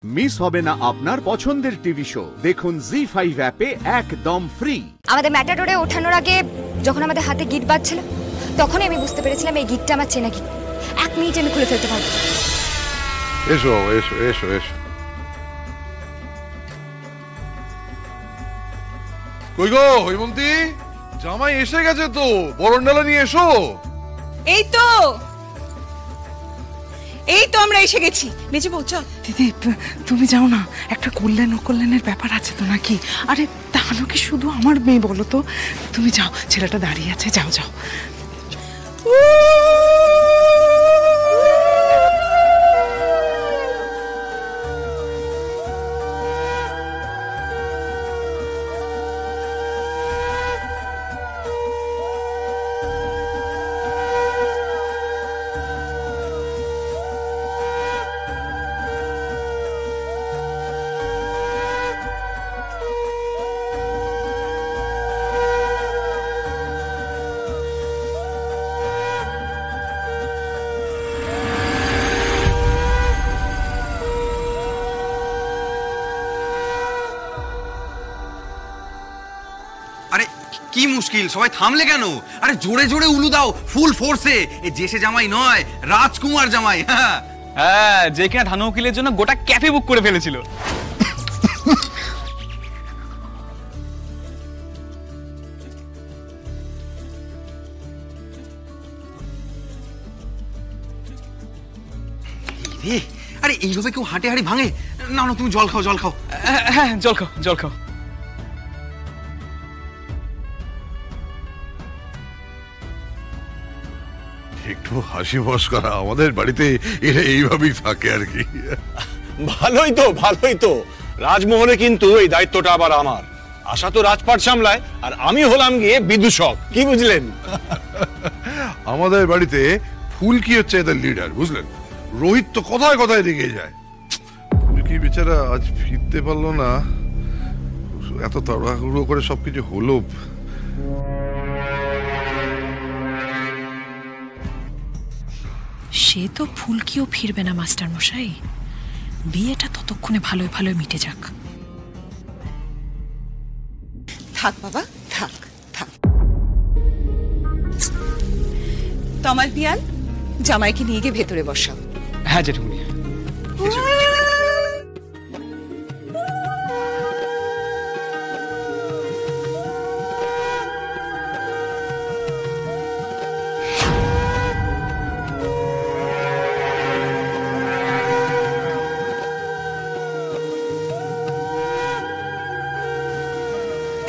Miss হবে না আপনার পছন্দের টিভি শো। দেখুন জি5 অ্যাপে একদম ফ্রি। আমাদের ম্যাটাডোরে ওঠানোর আগে যখন আমাদের হাতে গিট বাজছিল তখনই আমি বুঝতে পেরেছিলাম এই গিটটা আমার চেনা গিট। 1 মিনিট আমি খুলে ফেলতে পারবো। এসো এসো এসো এসো। কই গো হৈমন্তী, জামাই এসে গেছে তো, বরণডালা নিয়ে এসো। এই তো আমরা এসে গেছি। নিচে পৌঁছো। দিদি তুমি যাও না, একটা কল্যাণ অকল্যাণের ব্যাপার আছে তো নাকি? আরে তাহলে কি শুধু আমার মেয়ে বলো তো? তুমি যাও, ছেলেটা দাঁড়িয়ে আছে, যাও যাও। কি মুশকিল, সবাই থামলে কেন? আরে জোরে জোরে উলু দাও, ফুল ফোর্সে। এই জেসে জামাই নয়, রাজকুমার জামাই। হ্যাঁ, যে কিনা ধানু উকিলের জন্য গোটা ক্যাফে বুক করে ফেলেছিল। আরে এইভাবে কেউ হাঁটে হাঁড়ি ভাঙে? না না, তুমি জল খাও, জল খাও। হ্যাঁ, জল খাও, জল খাও। একটু হাসি মশকরা, আমাদের বাড়িতে এরা এইভাবেই থাকে আর কি। ভালোই তো। রাজমহলে কিন্তু এই দায়িত্বটা আবার আমার। আশা তো রাজপাট সামলায়, আর আমি হলাম গিয়ে বিদূষক। কি বুঝলেন? আমাদের বাড়িতে ফুলকি হচ্ছে এদের লিডার, বুঝলেন? রোহিত তো কথায় কথায় রেগে যায়। ফুলকি বেচারা আজ ফিরতে পারলো না, এত তাড়াহুড়ো করে সবকিছু হলো। সে তো ফুলকিও ফিরবে না মাস্টার মশাই। বিয়েটা ততক্ষণে ভালোই ভালোই মিটে যাক। থাক বাবা, থাক। তমাল পিয়াল, জামাইকে নিয়ে গিয়ে ভেতরে বসাও। হ্যাঁ জেঠুমনি।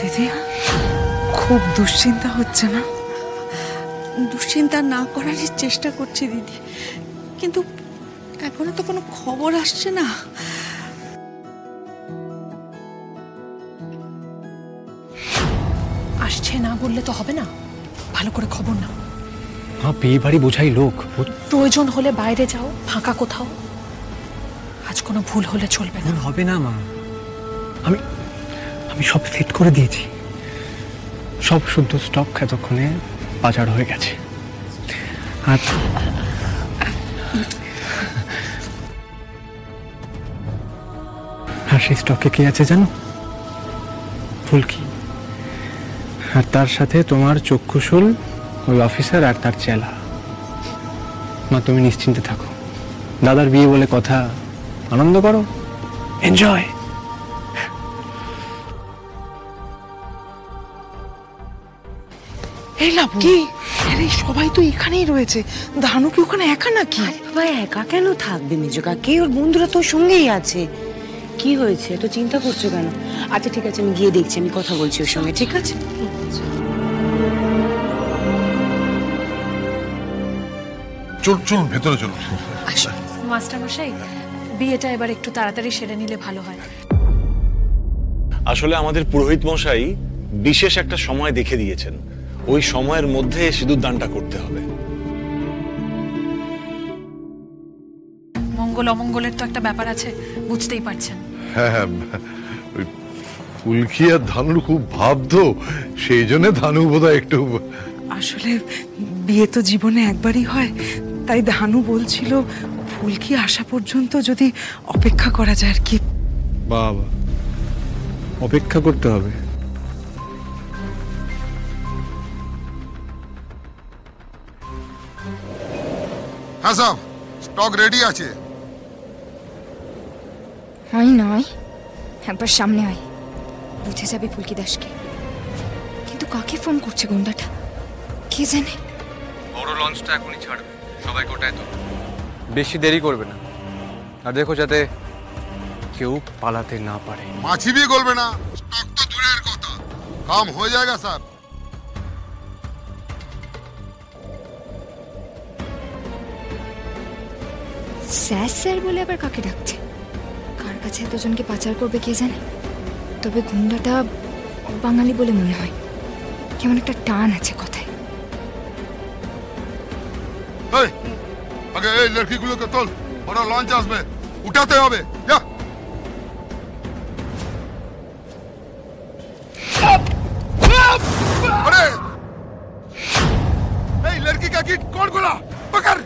দিদি, খুব দুশ্চিন্তা হচ্ছে না? দুশ্চিন্তা না করারই চেষ্টা করছি দিদি, কিন্তু এখনো তো কোনো খবর আসছে না। আসছে না বললে তো হবে না, ভালো করে খবর নাও। হ্যাঁ, বিয়ে বাড়ি বোঝাই লোক। প্রয়োজন হলে বাইরে যাও, ফাঁকা কোথাও। আজ কোনো ভুল হলে চলবে না। হবে না মা, আমি সব সেট করে দিয়েছি। সব শুদ্ধ স্টক এতক্ষণে বাজার হয়ে গেছে। আর সেই স্টকে কি আছে জানো? ফুলকি, আর তার সাথে তোমার চক্ষুশুল ওই অফিসার আর তার চেলা। মা, তুমি নিশ্চিন্তে থাকো। দাদার বিয়ে বলে কথা, আনন্দ করো, এনজয়। কি? আরে সবাই তো এখানেই রয়েছে, ধানু কি ওখানে একা নাকি? বাবা, একা কেন থাকবে মেজো কাকি? ওর বন্ধুরা তোর সঙ্গেই আছে। কি হয়েছে, তো চিন্তা করছো কেন? আচ্ছা ঠিক আছে, আমি গিয়ে দেখছি, আমি কথা বলছি ওর সঙ্গে। ঠিক আছে, চলুন ভেতরে চলুন। মাস্টার মশাই, বিয়েটা এবার একটু তাড়াতাড়ি সেরে নিলে ভালো হয়। আসলে আমাদের পুরোহিত মশাই বিশেষ একটা সময় দেখে দিয়েছেন। ওই সময়ের মধ্যে সিঁদুর দানটা করতে হবে। মঙ্গল অমঙ্গলের তো একটা ব্যাপার আছে, বুঝতেই পারছেন। হ্যাঁ, ফুলকি আর ধানুর খুব ভাবতো, সেই জন্য ধানু বোধহয় একটু। আসলে বিয়ে তো জীবনে একবারই হয়, তাই ধানু বলছিল ফুলকি আসা পর্যন্ত যদি অপেক্ষা করা যায় আর কি। বাবা, অপেক্ষা করতে হবে? হ্যাঁ স্যার, স্টক রেডি আছে। হয় নয়, একবার সামনে আয়, বুঝে যাবে ফুলকি দাসকে। কিন্তু কাকে ফোন করছে গুন্ডাটা, কে জানে? বড় লঞ্চটা এখনই ছাড়বে, সবাই গোটায় তো। বেশি দেরি করবে না, আর দেখো যাতে কেউ পালাতে না পারে। মাছি भी গলবে না, স্টক তো দূরের কথা, কাম হয়ে যায়গা স্যার। স্যার স্যার বলে আবার কাকে ডাকছে? কার কাছে এতজনকে পাচার করবে কে জানে? তবে গুন্ডাটা বাঙালি বলে মনে হয়, কেমন একটা টান আছে কথায়। এই আগে এই লড়কিগুলোকে তোল, বড় লঞ্চ আসবে, উঠাতে হবে। যা। अरे এই लड़की का गिट कौन खोला? पकड़।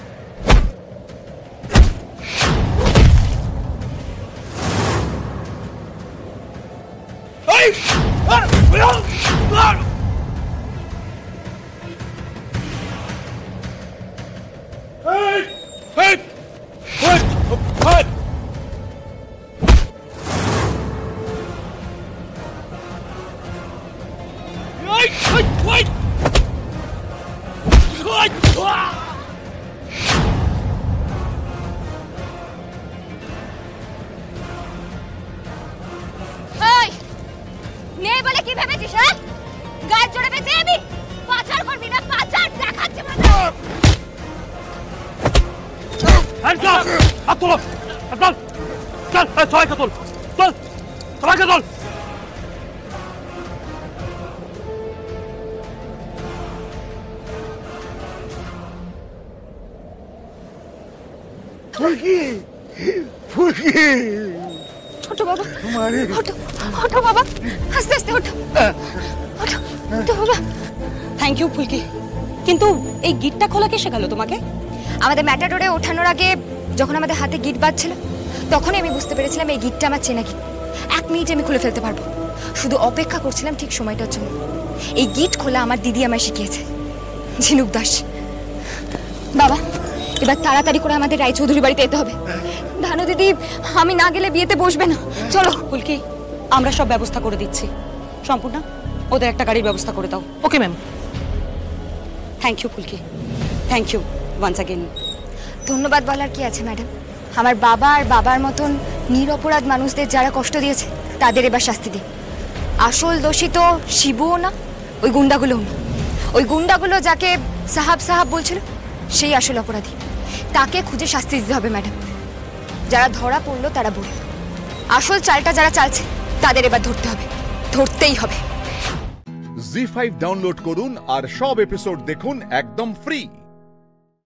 নেই বলে কি ভেবেছিস? হ্যাঁ, গায়ে চড়ে বেঁচে আমি পাচার করবি না? পাচার দেখাচ্ছে ওঠো বাবা, ওঠো ওঠো বাবা, আস্তে আস্তে ওঠো, ওঠো ওঠো বাবা। থ্যাংক ইউ ফুলকি, কিন্তু এই গিটটা খোলা কে শেখালো তোমাকে? আমাদের ম্যাটাডোরে ওঠানোর আগে যখন আমাদের হাতে গিট বাজছিল, তখনই আমি বুঝতে পেরেছিলাম এই গিটটা আমার চেনা গিট। 1 মিনিটে আমি খুলে ফেলতে পারবো, শুধু অপেক্ষা করছিলাম ঠিক সময়টার জন্য। এই গিট খোলা আমার দিদি আমায় শিখিয়েছে, ঝিনুক দাস। বাবা, এবার তাড়াতাড়ি করে আমাদের রায়চৌধুরী বাড়িতে যেতে হবে। ধানু দিদি আমি না গেলে বিয়েতে বসবে না। চলো ফুলকি, আমরা সব ব্যবস্থা করে দিচ্ছি। সম্পূর্ণ ওদের একটা গাড়ির ব্যবস্থা করে দাও। Okay ma'am. Thank you Phulki, thank you once again. ধন্যবাদ বলার কি আছে ম্যাডাম? আমার বাবা আর বাবার মতন নিরপরাধ মানুষদের যারা কষ্ট দিয়েছে তাদের এবার শাস্তি দিন। আসল দোষী তো শিবুও না, ওই গুন্ডাগুলোও না। ওই গুন্ডাগুলো যাকে সাহাব সাহাব বলছিল সেই আসল অপরাধী, তাকে খুঁজে শাস্তি দিতে হবে ম্যাডাম। যারা ধরা পড়লো তারা বুড়ে, আসল চালটা যারা চালছে তাদের এবার ধরতে হবে, ধরতেই হবে। জি5 ডাউনলোড করুন আর সব এপিসোড দেখুন একদম ফ্রি।